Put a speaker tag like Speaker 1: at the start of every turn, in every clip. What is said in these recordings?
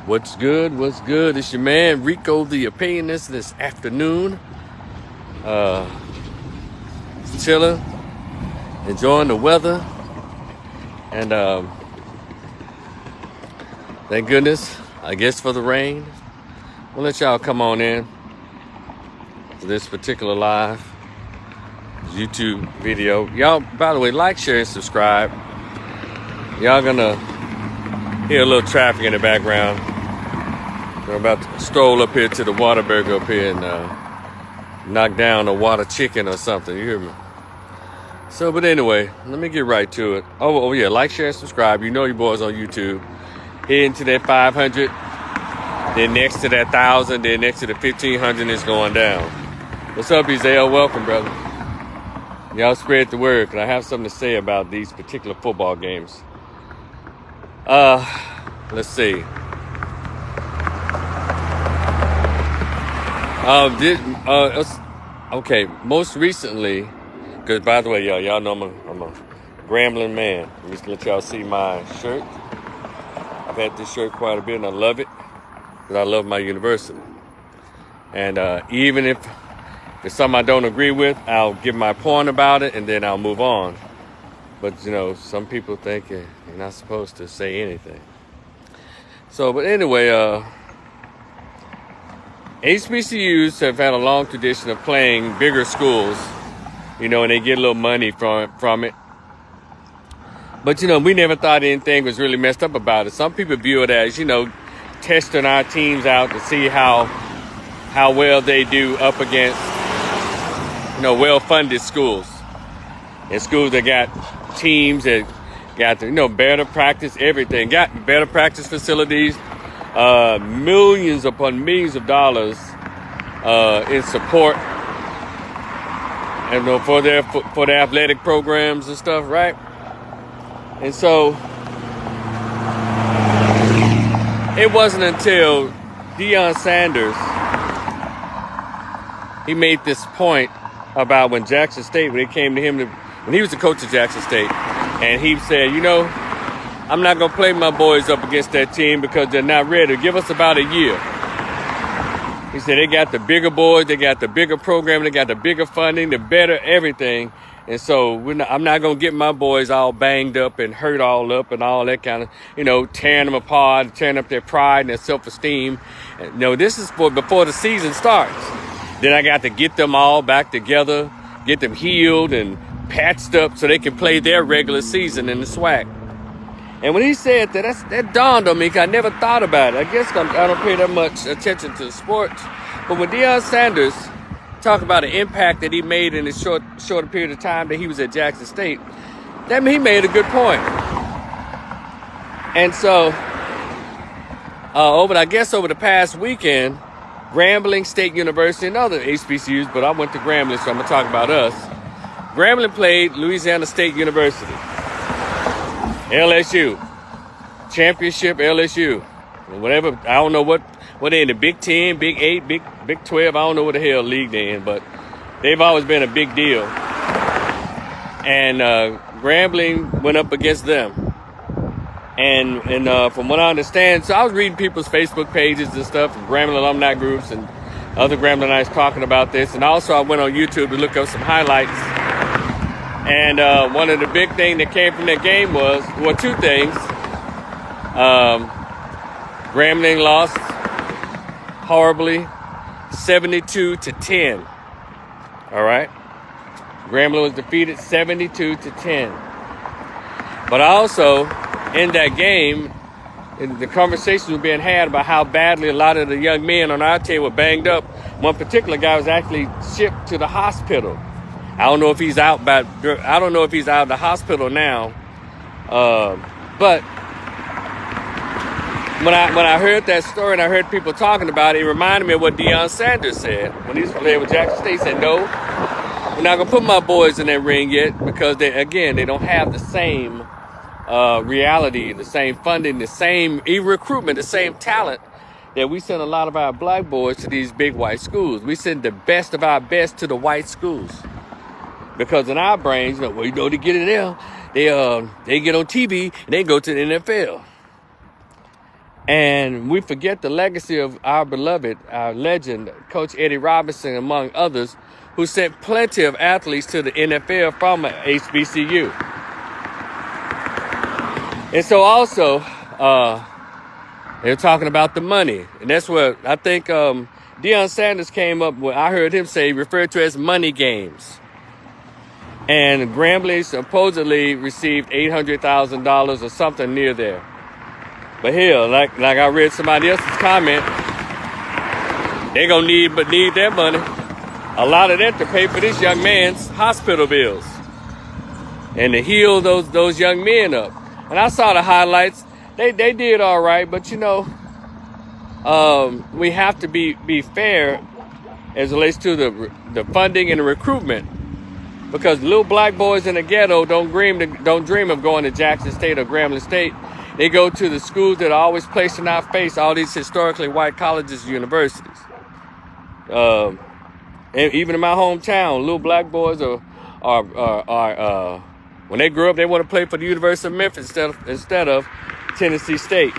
Speaker 1: What's good? What's good? It's your man Rico, the opinionist, this afternoon. Chilling, enjoying the weather, and thank goodness, I guess, for the rain. We'll let y'all come on in to this particular live YouTube video. Y'all, by the way, like, share, and subscribe. Y'all gonna hear a little traffic in the background. I'm about to stroll up here to the Whataburger up here and knock down a water chicken or something. You hear me? So, but anyway, let me get right to it. Oh yeah, like, share, and subscribe. You know your boys on YouTube. Heading to that 500. Then next to that 1,000. Then next to the 1,500 is going down. What's up, Ezel? Welcome, brother. Y'all spread the word, because I have something to say about these particular football games. Let's see. Okay, most recently, because by the way, y'all know I'm a Grambling man. Let me let y'all see my shirt. I've had this shirt quite a bit and I love it because I love my university. And even if it's something I don't agree with, I'll give my point about it and then I'll move on. But you know, some people think you're not supposed to say anything. So, but anyway, HBCUs have had a long tradition of playing bigger schools, you know, and they get a little money from it. But, you know, we never thought anything was really messed up about it. Some people view it as, you know, testing our teams out to see how well they do up against, you know, well-funded schools. And schools that got teams that got, you know, better practice, everything. Got better practice facilities. Millions upon millions of dollars in support and for their athletic programs and stuff, right? And so it wasn't until Deion Sanders he made this point about when Jackson State, when it came to him when he was the coach of Jackson State, and he said, you know, I'm not going to play my boys up against that team because they're not ready. Give us about a year. He said they got the bigger boys, they got the bigger program, they got the bigger funding, the better everything. And so I'm not going to get my boys all banged up and hurt all up and all that kind of, you know, tearing them apart, tearing up their pride and their self-esteem. And, you know, this is for before the season starts. Then I got to get them all back together, get them healed and patched up so they can play their regular season in the SWAC. And when he said that dawned on me because I never thought about it. I guess I don't pay that much attention to sports. But when Deion Sanders talked about the impact that he made in his shorter period of time that he was at Jackson State, that he made a good point. And so, over the past weekend, Grambling State University and other HBCUs, but I went to Grambling, so I'm going to talk about us. Grambling played Louisiana State University. LSU, championship LSU, whatever. I don't know what they in the Big 10, Big 8, Big 12. I don't know what the hell league they in, but they've always been a big deal. And Grambling went up against them. And from what I understand, so I was reading people's Facebook pages and stuff, and Grambling alumni groups and other Gramblingites talking about this. And also I went on YouTube to look up some highlights. And one of the big things that came from that game was, well, two things. Grambling lost horribly, 72-10. All right? Grambling was defeated 72-10. But also, in that game, the conversations were being had about how badly a lot of the young men on our team were banged up. One particular guy was actually shipped to the hospital. I don't know if he's out of the hospital now. But when I heard that story and I heard people talking about it, it reminded me of what Deion Sanders said when he was playing with Jackson State. He said, no, we're not going to put my boys in that ring yet because they don't have the same reality, the same funding, the same recruitment, the same talent that we send a lot of our black boys to these big white schools. We send the best of our best to the white schools. Because in our brains, you know, they get in there, they get on TV and they go to the NFL. And we forget the legacy of our beloved, our legend, Coach Eddie Robinson, among others, who sent plenty of athletes to the NFL from HBCU. And so also, they're talking about the money. And that's what I think Deion Sanders came up with. I heard him say, referred to as money games. And Grambling supposedly received $800,000 or something near there. But hell, like I read somebody else's comment, they gonna need their money. A lot of that to pay for this young man's hospital bills and to heal those young men up. And I saw the highlights. They did all right, but you know, we have to be fair as it relates to the funding and the recruitment, because little black boys in the ghetto don't dream of going to Jackson State or Grambling State. They go to the schools that are always placed in our face, all these historically white colleges and universities. And even in my hometown, little black boys are when they grow up, they want to play for the University of Memphis instead of Tennessee State.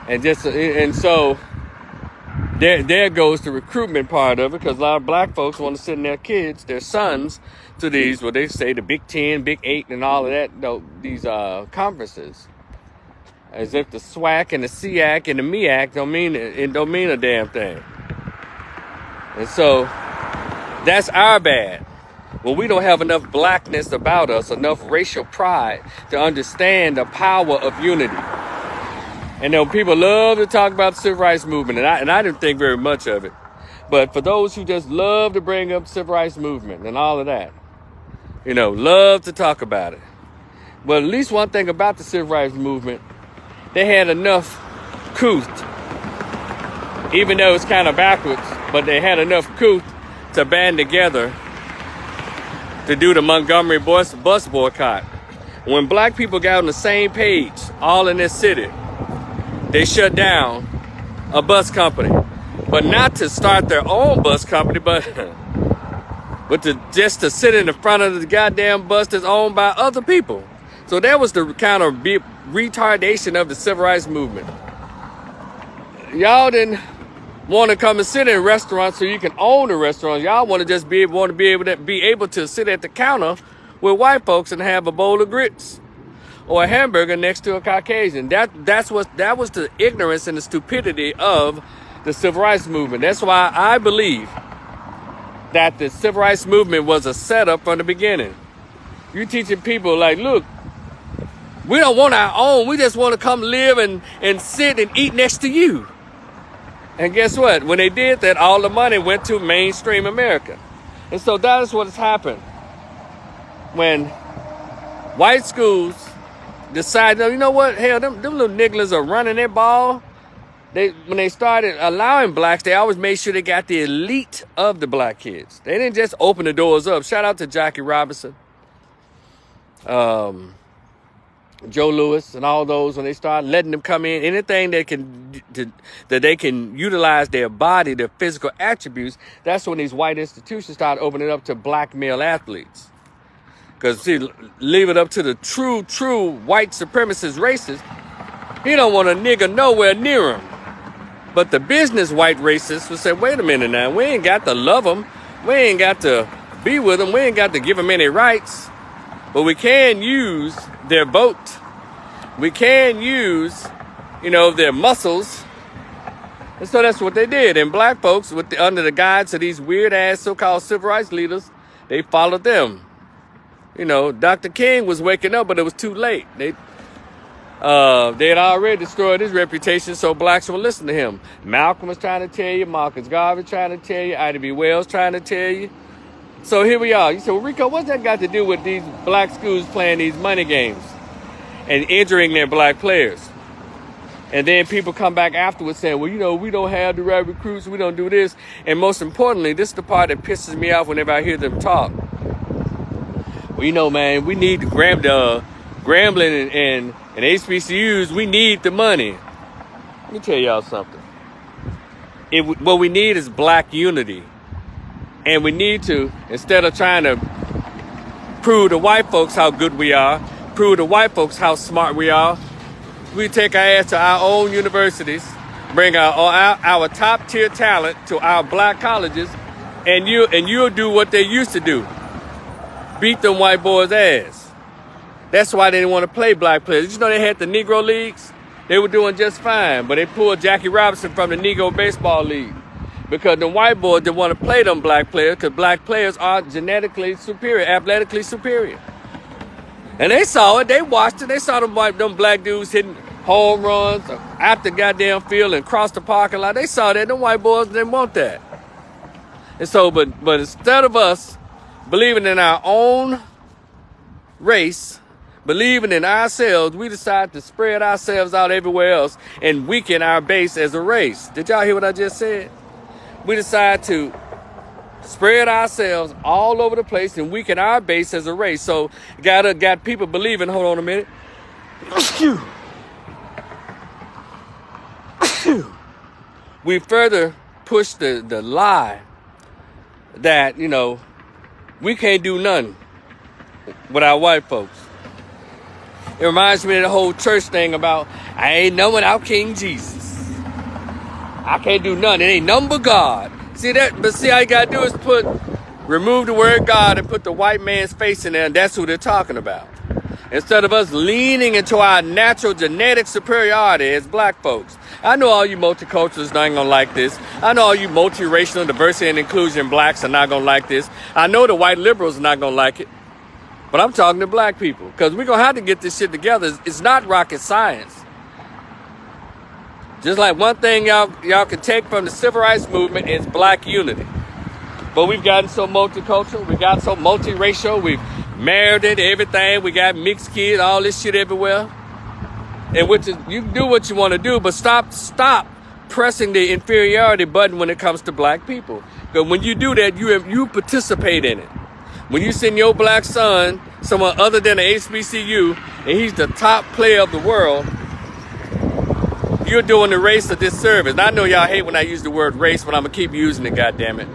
Speaker 1: And so there goes the recruitment part of it, because a lot of black folks want to send their kids, their sons, to these, what they say, the Big 10, Big 8, and all of that, these conferences. As if the SWAC and the SEAC and the MEAC don't mean a damn thing. And so that's our bad. When we don't have enough blackness about us, enough racial pride to understand the power of unity. And then people love to talk about the civil rights movement, and I didn't think very much of it. But for those who just love to bring up the civil rights movement and all of that, you know, love to talk about it. But at least one thing about the civil rights movement, they had enough couth, even though it's kind of backwards, but they had enough couth to band together to do the Montgomery bus boycott. When black people got on the same page, all in this city, they shut down a bus company. But not to start their own bus company, but just to sit in the front of the goddamn bus that's owned by other people. So that was the kind of retardation of the civil rights movement. Y'all didn't want to come and sit in restaurants so you can own the restaurants. Y'all want to just be able to sit at the counter with white folks and have a bowl of grits or a hamburger next to a Caucasian. That was the ignorance and the stupidity of the civil rights movement. That's why I believe that the civil rights movement was a setup from the beginning. You're teaching people, like, look, we don't want our own. We just want to come live and sit and eat next to you. And guess what? When they did that, all the money went to mainstream America. And so that is what has happened. When white schools decide, you know what? Hell, them little nigglers are running their ball. When they started allowing blacks, they always made sure they got the elite of the black kids. They didn't just open the doors up. Shout out to Jackie Robinson, Joe Lewis, and all those. When they started letting them come in, anything that they can utilize their body, their physical attributes, that's when these white institutions started opening up to black male athletes. Because, see, leave it up to the true white supremacist racists. He don't want a nigga nowhere near him. But the business white racists will say, wait a minute now, we ain't got to love them. We ain't got to be with them. We ain't got to give them any rights. But we can use their vote. We can use, their muscles. And so that's what they did. And black folks, under the guidance of these weird-ass so-called civil rights leaders, they followed them. Dr. King was waking up, but it was too late. They had already destroyed his reputation, so blacks would listen to him. Malcolm was trying to tell you. Marcus Garvey trying to tell you. Ida B. Wells trying to tell you. So here we are. You say, well, Rico, what's that got to do with these black schools playing these money games and injuring their black players? And then people come back afterwards saying, well, we don't have the right recruits. We don't do this. And most importantly, this is the part that pisses me off whenever I hear them talk. Well, man, we need the Grambling and HBCUs, we need the money. Let me tell y'all something. What we need is black unity. And we need to, instead of trying to prove to white folks how good we are, prove to white folks how smart we are, We take our ass to our own universities, bring our top tier talent to our black colleges, and you'll do what they used to do. Beat them white boys' ass. That's why they didn't want to play black players. Did you know they had the Negro Leagues? They were doing just fine, but they pulled Jackie Robinson from the Negro Baseball League because the white boys didn't want to play them black players because black players are genetically superior, athletically superior. And they saw it. They watched it. They saw them black dudes hitting home runs out the goddamn field and across the parking lot. They saw that. Them white boys didn't want that. And so, but instead of us believing in our own race, believing in ourselves, we decide to spread ourselves out everywhere else and weaken our base as a race. Did y'all hear what I just said? We decide to spread ourselves all over the place and weaken our base as a race. So got people believing, hold on a minute. We further push the lie that, you know, we can't do nothing without white folks. It reminds me of the whole church thing about, I ain't nothing without King Jesus. I can't do nothing. It ain't nothing but God. See that? But see, all you gotta do is remove the word God and put the white man's face in there, and that's who they're talking about. Instead of us leaning into our natural genetic superiority as black folks. I know all you multiculturalists ain't gonna like this. I know all you multiracial diversity and inclusion blacks are not gonna like this. I know the white liberals are not gonna like it. But I'm talking to black people because we're gonna have to get this shit together. It's not rocket science. Just like one thing y'all can take from the civil rights movement is black unity. But we've gotten so multicultural, we got so multiracial, we've married into everything, we got mixed kids, all this shit everywhere. And which is, you can do what you want to do, but stop pressing the inferiority button when it comes to black people. Because when you do that, you participate in it. When you send your black son someone other than an HBCU and he's the top player of the world, you're doing the race a disservice. And I know y'all hate when I use the word race, but I'm going to keep using it, goddammit.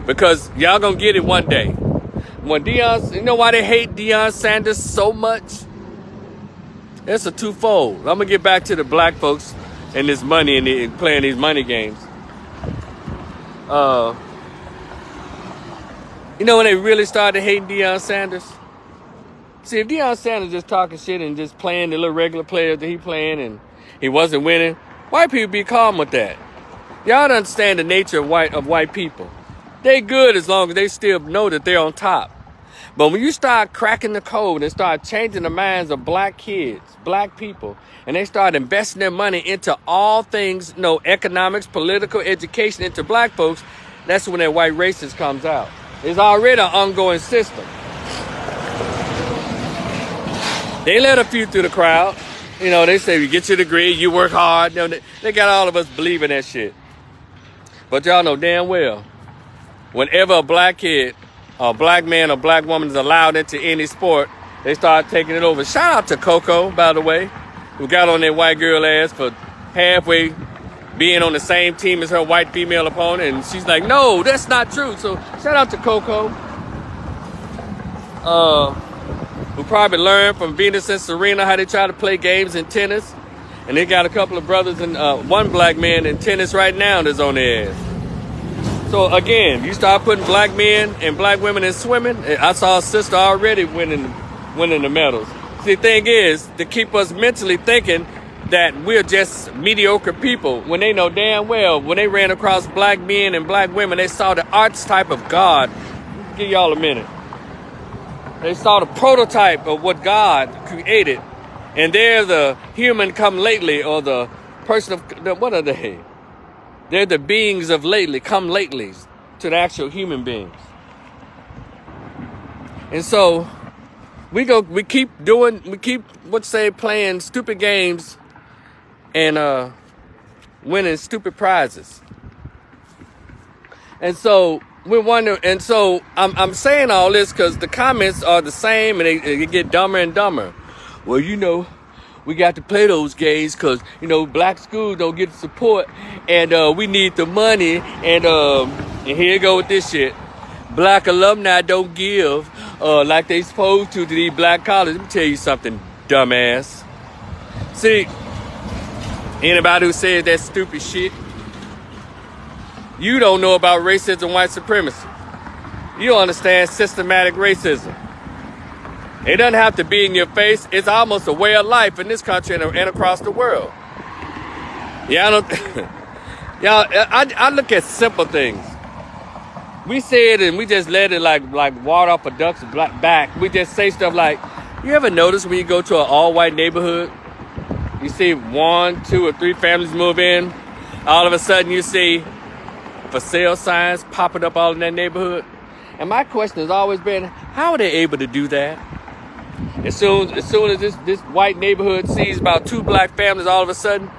Speaker 1: Because y'all going to get it one day. When you know why they hate Deion Sanders so much? It's a twofold. I'm going to get back to the black folks and this money and playing these money games. You know when they really started hating Deion Sanders? See, if Deion Sanders just talking shit and just playing the little regular players that he playing and he wasn't winning, white people be calm with that. Y'all don't understand the nature of white people. They good as long as they still know that they're on top. But when you start cracking the code and start changing the minds of black kids, black people, and they start investing their money into all things, you know, economics, political, education, into black folks, that's when that white racist comes out. It's already an ongoing system. They let a few through the crowd. You know, they say, you get your degree, you work hard. You know, they got all of us believing that shit. But y'all know damn well, whenever a black kid, a black man or black woman is allowed into any sport, they start taking it over. Shout out to Coco, by the way, who got on that white girl ass for halfway being on the same team as her white female opponent. And she's like, no, that's not true. So shout out to Coco. Who probably learned from Venus and Serena how they try to play games in tennis. And they got a couple of brothers and one black man in tennis right now that's on their ass. So again, you start putting black men and black women in swimming. I saw a sister already winning the medals. See, the thing is to keep us mentally thinking that we're just mediocre people when they know damn well when they ran across black men and black women, they saw the archetype of God. Give y'all a minute. They saw the prototype of what God created. And they're the human come lately, or the person of, what are they? They're the beings of lately, come latelys to the actual human beings. And so we keep playing stupid games and winning stupid prizes. And so we wonder, and so I'm saying all this because the comments are the same and they get dumber and dumber. Well, you know, we got to play those games because, you know, black schools don't get the support and we need the money. And here you go with this shit. Black alumni don't give like they supposed to these black colleges. Let me tell you something, dumbass. See, anybody who says that stupid shit, you don't know about racism and white supremacy. You don't understand systematic racism. It doesn't have to be in your face. It's almost a way of life in this country and across the world. I look at simple things. We say it and we just let it like water off a duck's back. We just say stuff like, you ever notice when you go to an all-white neighborhood, you see 1, 2, or 3 families move in, all of a sudden you see for sale signs popping up all in that neighborhood? And my question has always been, how are they able to do that? As soon as this white neighborhood sees about 2 black families all of a sudden,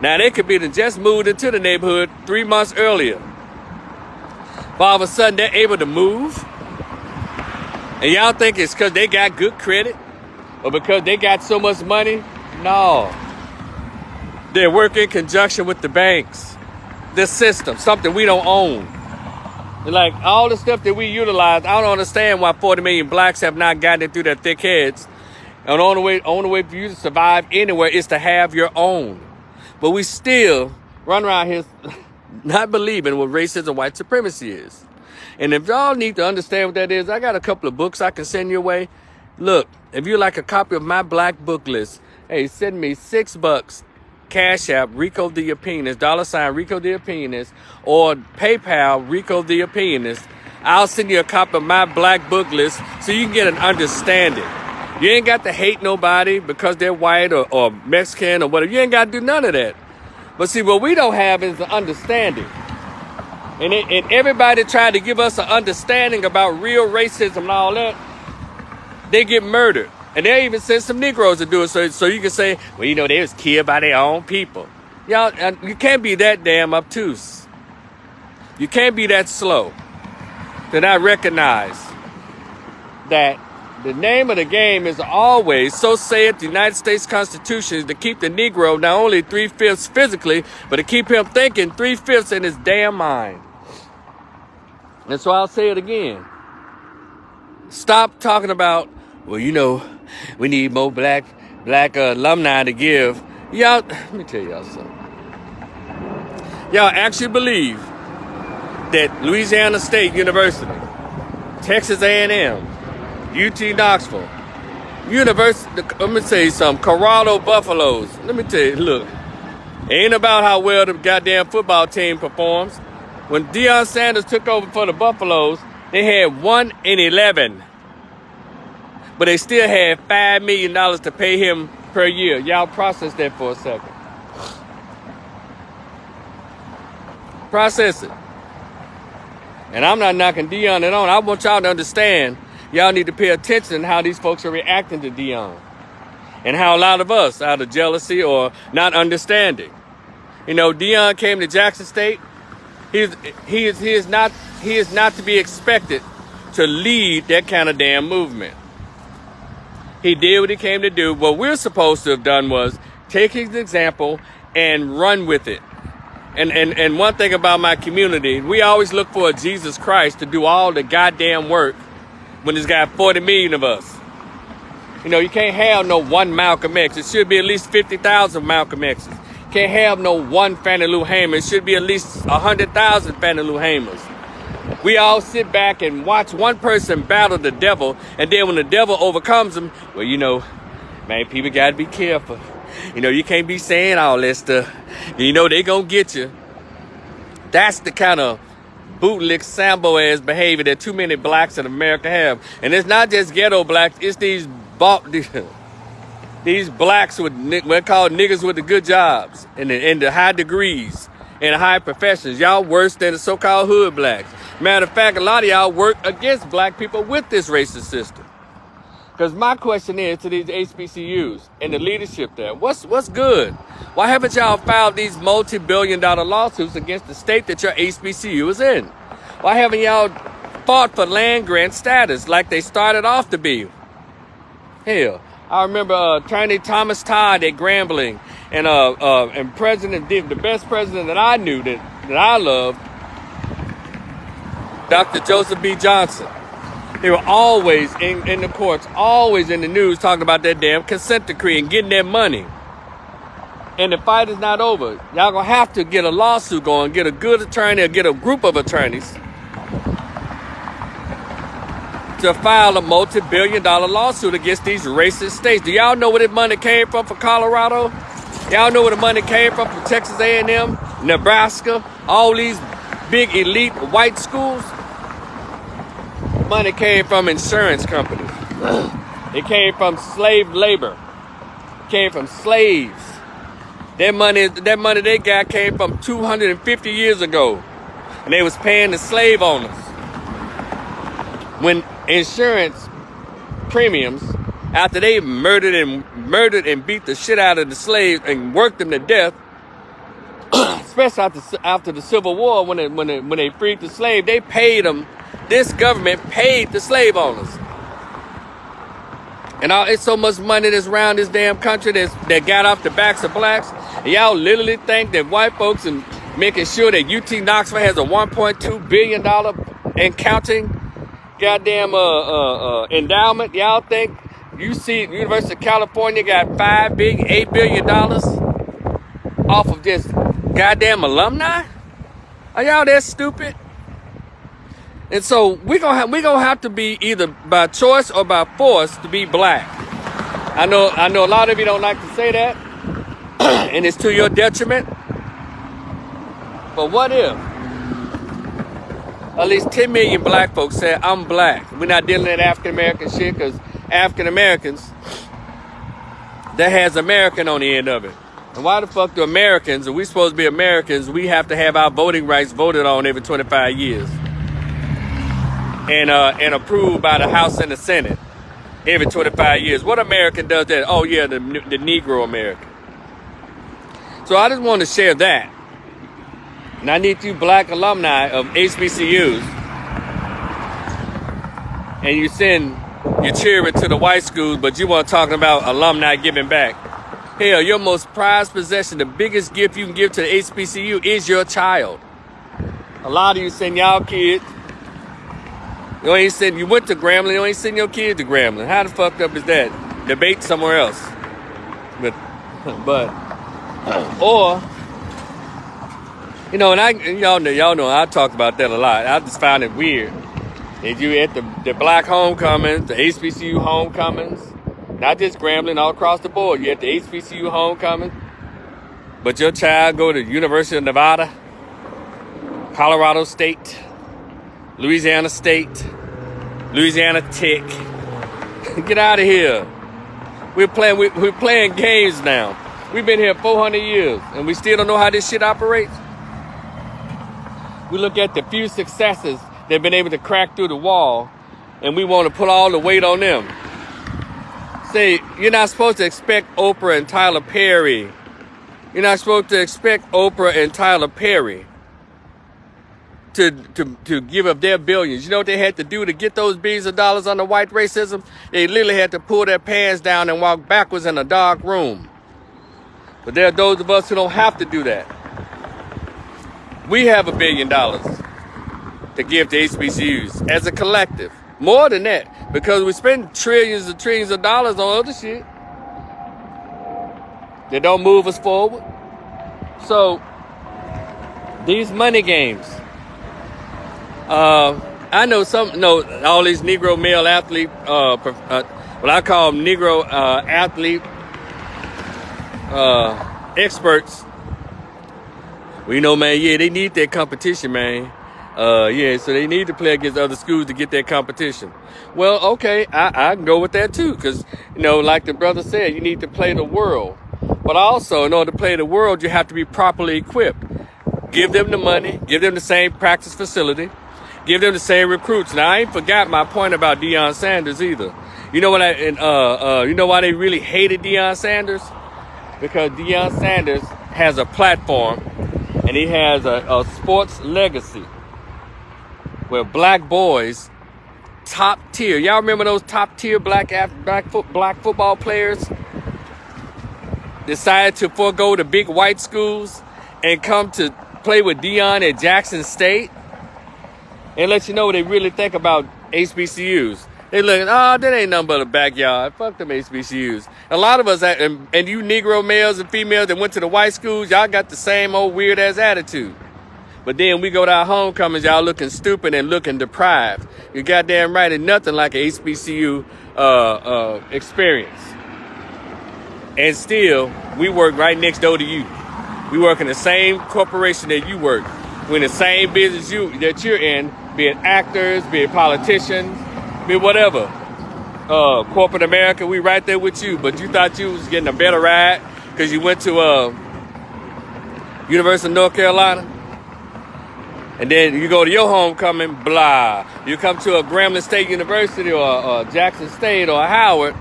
Speaker 1: now they could be just moved into the neighborhood 3 months earlier. But all of a sudden they're able to move. And y'all think it's because they got good credit or because they got so much money? No. They work in conjunction with the banks, the system, something we don't own. Like all the stuff that we utilize, I don't understand why 40 million blacks have not gotten it through their thick heads. And the only way for you to survive anywhere is to have your own. But we still run around here not believing what racism and white supremacy is. And if y'all need to understand what that is, I got a couple of books I can send your way. Look, if you like a copy of my black book list, hey, send me $6. Cash App, Rico the Opinionist, $ Rico the Opinionist, or PayPal, Rico the Opinionist. I'll send you a copy of my black book list so you can get an understanding. You ain't got to hate nobody because they're white or Mexican or whatever. You ain't got to do none of that. But see, what we don't have is the understanding. And everybody tried to give us an understanding about real racism and all that. They get murdered. And they even send some Negroes to do it so you can say, well, you know, they was killed by their own people. Y'all, you can't be that damn obtuse. You can't be that slow to not recognize that the name of the game is always, so saith the United States Constitution, is to keep the Negro not only 3/5 physically, but to keep him thinking 3/5 in his damn mind. And so I'll say it again. Stop talking about, well, you know, we need more black alumni to give. Y'all, let me tell y'all something. Y'all actually believe that Louisiana State University, Texas A&M, UT Knoxville, University, let me tell you something, Colorado Buffaloes. Let me tell you, look, it ain't about how well the goddamn football team performs. When Deion Sanders took over for the Buffaloes, they had 1-11. But they still had $5 million to pay him per year. Y'all process that for a second. Process it. And I'm not knocking Deion at all. I want y'all to understand, y'all need to pay attention to how these folks are reacting to Deion. And how a lot of us, out of jealousy or not understanding. You know, Deion came to Jackson State. He is not to be expected to lead that kind of damn movement. He did what he came to do. What we're supposed to have done was take his example and run with it. And one thing about my community, we always look for a Jesus Christ to do all the goddamn work when there's got 40 million of us. You know, you can't have no one Malcolm X. It should be at least 50,000 Malcolm X's. You can't have no one Fannie Lou Hamer. It should be at least 100,000 Fannie Lou Hamers. We all sit back and watch one person battle the devil, and then when the devil overcomes him, well, you know, man, people got to be careful. You know, you can't be saying all that stuff. You know, they gonna get you. That's the kind of bootlick Sambo-ass behavior that too many blacks in America have. And it's not just ghetto blacks, it's these blacks with, we're called niggas with the good jobs and the high degrees and high professions. Y'all worse than the so-called hood blacks. Matter of fact, a lot of y'all work against black people with this racist system. Because my question is to these HBCUs and the leadership there, what's good? Why haven't y'all filed these multi-billion-dollar lawsuits against the state that your HBCU is in? Why haven't y'all fought for land grant status like they started off to be? Hell, I remember Attorney Thomas Todd at Grambling and the best president that I knew that I loved, Dr. Joseph B. Johnson. They were always in the courts, always in the news talking about that damn consent decree and getting their money. and the fight is not over. Y'all gonna have to get a lawsuit going, get a good attorney, or get a group of attorneys to file a multi-billion-dollar lawsuit against these racist states. Do y'all know where the money came from for Colorado? Y'all know where the money came from for Texas A&M, Nebraska, all these big elite white schools? The money came from insurance companies. It came from slave labor. It came from slaves. That money they got came from 250 years ago, and they was paying the slave owners. When insurance premiums, after they murdered and beat the shit out of the slaves and worked them to death, especially after the Civil War, when they freed the slave, they paid them. This government paid the slave owners, and it's so much money that's around this damn country that got off the backs of blacks. And y'all literally think that white folks and making sure that UT Knoxville has a $1.2 billion and counting goddamn endowment. Y'all think University of California got $8 billion off of just goddamn alumni? Are y'all that stupid? And so we gonna have to be either by choice or by force to be black. I know a lot of you don't like to say that, and it's to your detriment. But what if at least 10 million black folks say, I'm black? We're not dealing with African-American shit, because African-Americans, that has American on the end of it. And why the fuck do Americans, if we supposed to be Americans, we have to have our voting rights voted on every 25 years? And approved by the House and the Senate every 25 years. What American does that? Oh yeah, the Negro American. So I just want to share that. And I need you black alumni of HBCUs, and you send your children to the white schools, but you want to talk about alumni giving back. Hell, your most prized possession, the biggest gift you can give to the HBCU is your child. A lot of you send y'all kids. You went to Grambling, you ain't send your kids to Grambling. How the fucked up is that? Debate somewhere else. Or, you know, and y'all know I talked about that a lot. I just found it weird. If you at the black homecomings, the HBCU homecomings, not just Grambling, all across the board, you at the HBCU homecoming, but your child go to University of Nevada, Colorado State, Louisiana State, Louisiana Tech. Get out of here. We're playing games now. We've been here 400 years, and we still don't know how this shit operates. We look at the few successes they've been able to crack through the wall, and we want to put all the weight on them. Say, you're not supposed to expect Oprah and Tyler Perry. You're not supposed to expect Oprah and Tyler Perry to give up their billions. You know what they had to do to get those billions of dollars under white racism? They literally had to pull their pants down and walk backwards in a dark room. But there are those of us who don't have to do that. We have $1 billion to give to HBCUs as a collective. More than that, because we spend trillions and trillions of dollars on other shit that don't move us forward. So, these money games. I know all these Negro male athlete, what I call them Negro athlete experts. We know, man, yeah, they need that competition, man. Yeah, so they need to play against other schools to get that competition. Well, okay, I can go with that too, because, you know, like the brother said, you need to play the world. But also, in order to play the world, you have to be properly equipped. Give them the money, give them the same practice facility, give them the same recruits. Now, I ain't forgot my point about Deion Sanders either. You know what? You know why they really hated Deion Sanders? Because Deion Sanders has a platform, and he has a sports legacy where black boys, top tier. Y'all remember those top tier black football players decided to forego the big white schools and come to play with Deion at Jackson State? And let you know what they really think about HBCUs. They looking, oh, that ain't nothing but a backyard. Fuck them HBCUs. A lot of us, and you Negro males and females that went to the white schools, y'all got the same old weird ass attitude. But then we go to our homecomings, y'all looking stupid and looking deprived. You goddamn right, ain't nothing like an HBCU experience. And still, we work right next door to you. We work in the same corporation that you work. We're in the same business that you're in, be it actors, be it politicians, be it whatever. Corporate America, we right there with you. But you thought you was getting a better ride because you went to University of North Carolina? And then you go to your homecoming, blah. You come to a Grambling State University or Jackson State or Howard.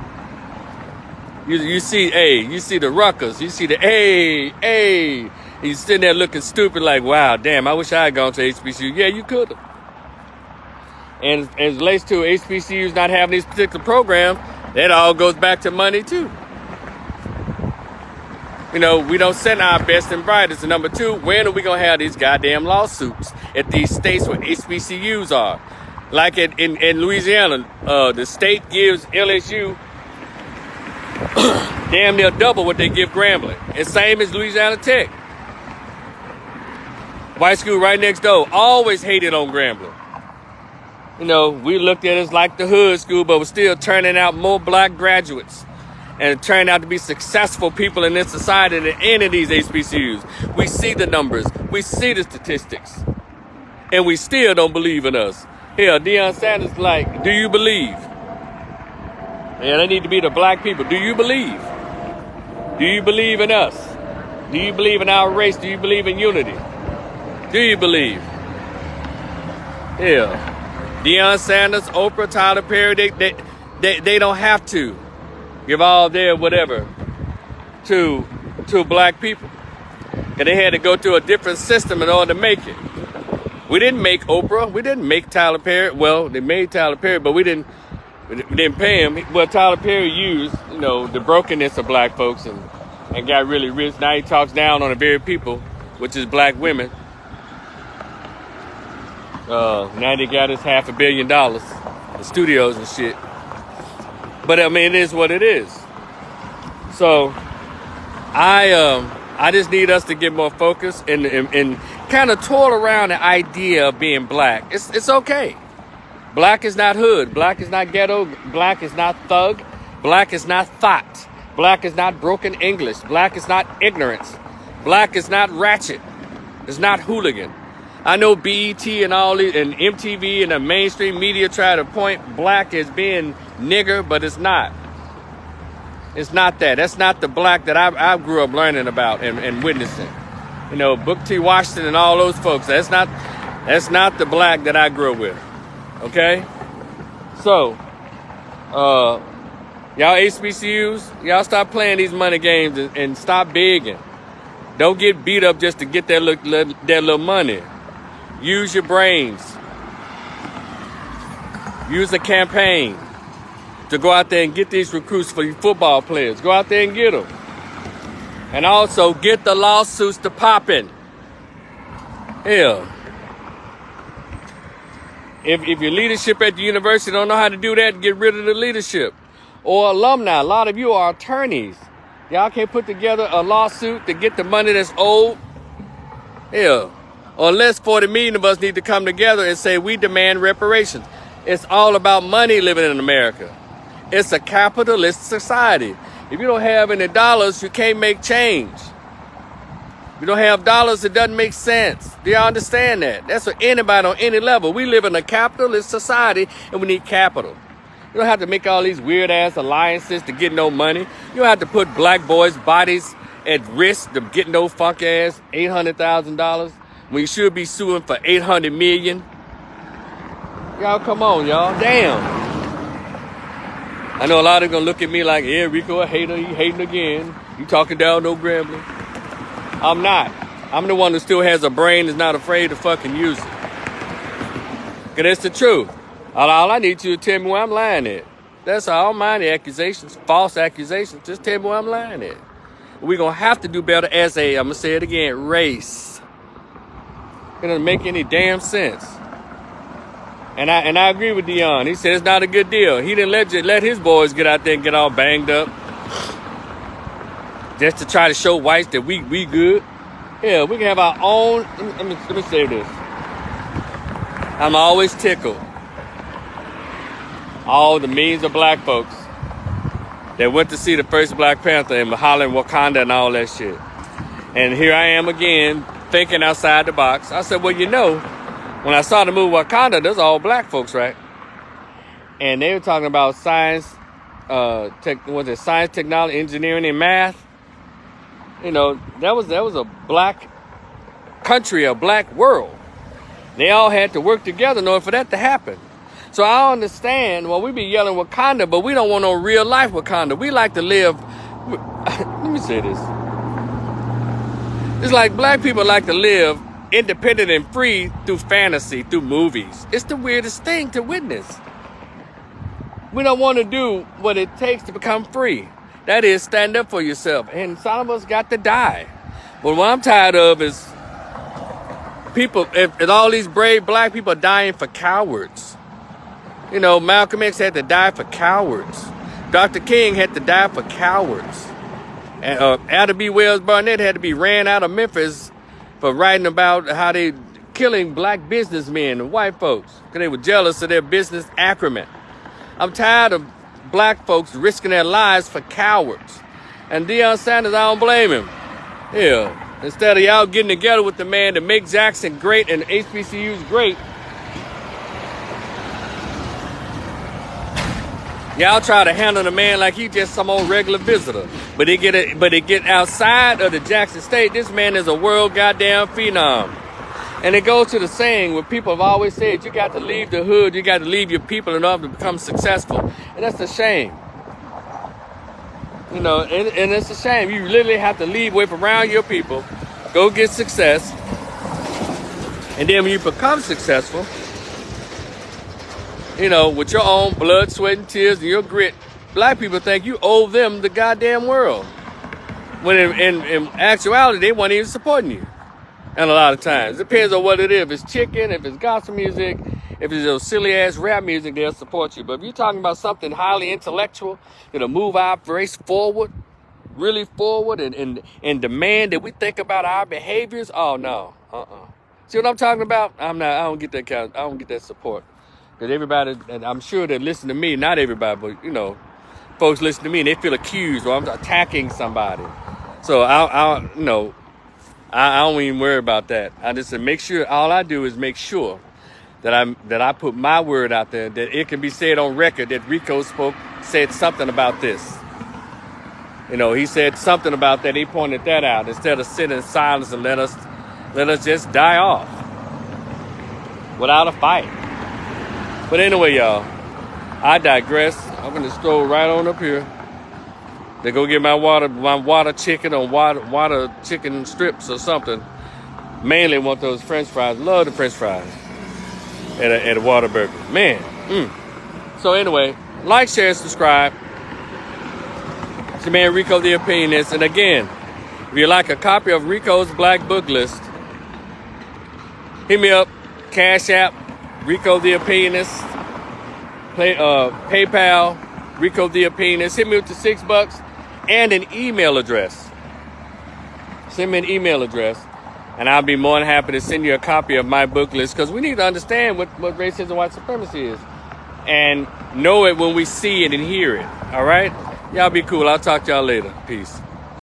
Speaker 1: You see the Rutgers. You see the hey. You sitting there looking stupid like, wow, damn, I wish I had gone to HBCU. Yeah, you could have. And as it relates to HBCUs not having these particular programs, that all goes back to money too. You know, we don't send our best and brightest. And number two, when are we going to have these goddamn lawsuits at these states where HBCUs are? Like in Louisiana, the state gives LSU damn near double what they give Grambling. And same as Louisiana Tech. White school right next door, always hated on Grambling. You know, we looked at it as like the hood school, but we're still turning out more black graduates and turning out to be successful people in this society than any of these HBCUs. We see the numbers, we see the statistics, and we still don't believe in us. Hell, Deion Sanders like, do you believe? Yeah, they need to be the black people. Do you believe? Do you believe in us? Do you believe in our race? Do you believe in unity? Do you believe? Yeah. Deion Sanders, Oprah, Tyler Perry, they don't have to give all their whatever to black people. And they had to go through a different system in order to make it. We didn't make Oprah. We didn't make Tyler Perry. Well, they made Tyler Perry, but we didn't pay him. Well, Tyler Perry used, you know, the brokenness of black folks and got really rich. Now he talks down on the very people, which is black women. Now they got us $500 million in studios and shit. But I mean, it is what it is. So I just need us to get more focused and kind of toil around the idea of being black. It's okay. Black is not hood. Black is not ghetto. Black is not thug. Black is not thought. Black is not broken English. Black is not ignorance. Black is not ratchet. It's not hooligan. I know BET and all these and MTV and the mainstream media try to point black as being nigger, but it's not. It's not that. That's not the black that I grew up learning about and witnessing. You know, Booker T. Washington and all those folks. That's not the black that I grew up with. Okay? So, y'all HBCUs, y'all stop playing these money games and stop begging. Don't get beat up just to get that little money. Use your brains. Use a campaign to go out there and get these recruits for your football players. Go out there and get them. And also get the lawsuits to popping. Hell. If your leadership at the university don't know how to do that, get rid of the leadership. Or alumni. A lot of you are attorneys. Y'all can't put together a lawsuit to get the money that's owed. Hell. Unless 40 million of us need to come together and say we demand reparations. It's all about money living in America. It's a capitalist society. If you don't have any dollars, you can't make change. If you don't have dollars, it doesn't make sense. Do y'all understand that? That's for anybody on any level. We live in a capitalist society and we need capital. You don't have to make all these weird ass alliances to get no money. You don't have to put black boys' bodies at risk to get no funk ass $800,000 when you should be suing for $800 million. Y'all, come on, y'all. Damn. I know a lot of them gonna look at me like, yeah, Rico, a hater, you hating again. You talking down, no Grambling. I'm not. I'm the one who still has a brain that's not afraid to fucking use it. Because that's the truth. All I need you to tell me where I'm lying at. That's all. I don't mind the accusations, false accusations. Just tell me where I'm lying at. We're going to have to do better as I'm going to say it again, race. It doesn't make any damn sense. And I agree with Dion. He said it's not a good deal. He didn't let his boys get out there and get all banged up just to try to show whites that we good. Yeah, we can have our own. Let me say this. I'm always tickled. All the millions of black folks that went to see the first Black Panther and hollering Wakanda and all that shit. And here I am again, thinking outside the box. I said, well, you know, when I saw the movie Wakanda, there's all black folks, right? And they were talking about science, science, technology, engineering, and math. You know, that was a black country, a black world. They all had to work together in order for that to happen. So I understand, well, we be yelling Wakanda, but we don't want no real life Wakanda. We like to live, let me say this. It's like black people like to live independent and free through fantasy, through movies. It's the weirdest thing to witness. We don't want to do what it takes to become free. That is, stand up for yourself. And some of us got to die. But what I'm tired of is people, if all these brave black people are dying for cowards. You know, Malcolm X had to die for cowards. Dr. King had to die for cowards. And Ada B. Wells Barnett had to be ran out of Memphis for writing about how they killing black businessmen and white folks because they were jealous of their business acumen. I'm tired of black folks risking their lives for cowards. And Deion Sanders, I don't blame him. Yeah, instead of y'all getting together with the man to make Jackson great and HBCUs great, y'all try to handle the man like he just some old regular visitor. But they get outside of the Jackson State, this man is a world goddamn phenom. And it goes to the saying where people have always said, you got to leave the hood, you got to leave your people in order to become successful. And that's a shame. You know, and it's a shame. You literally have to leave away from around your people, go get success. And then when you become successful, you know, with your own blood, sweat, and tears and your grit, black people think you owe them the goddamn world. When in actuality, they weren't even supporting you. And a lot of times. It depends on what it is. If it's chicken, if it's gospel music, if it's those silly-ass rap music, they'll support you. But if you're talking about something highly intellectual, that'll move our race forward, really forward, and demand that we think about our behaviors, oh, no. See what I'm talking about? I don't get that support. Because everybody, and I'm sure that listen to me, not everybody, but, you know, folks listen to me and they feel accused or I'm attacking somebody. So, I don't even worry about that. I just make sure, all I do is make sure that I put my word out there, that it can be said on record that Rico said something about this. You know, he said something about that. He pointed that out instead of sitting in silence and let us just die off without a fight. But anyway, y'all, I digress. I'm going to stroll right on up here to go get my water chicken or water chicken strips or something. Mainly want those French fries. Love the French fries at a Whataburger. Man. So anyway, like, share, subscribe. It's your man Rico the Opinionist. And again, if you like a copy of Rico's Black Book List, hit me up. Cash App, Rico the Opinionist. PayPal, Rico the Opinionist. Hit me with the $6 and an email address. Send me an email address, and I'll be more than happy to send you a copy of my book list, because we need to understand what racism and white supremacy is and know it when we see it and hear it. All right? Y'all be cool. I'll talk to y'all later. Peace.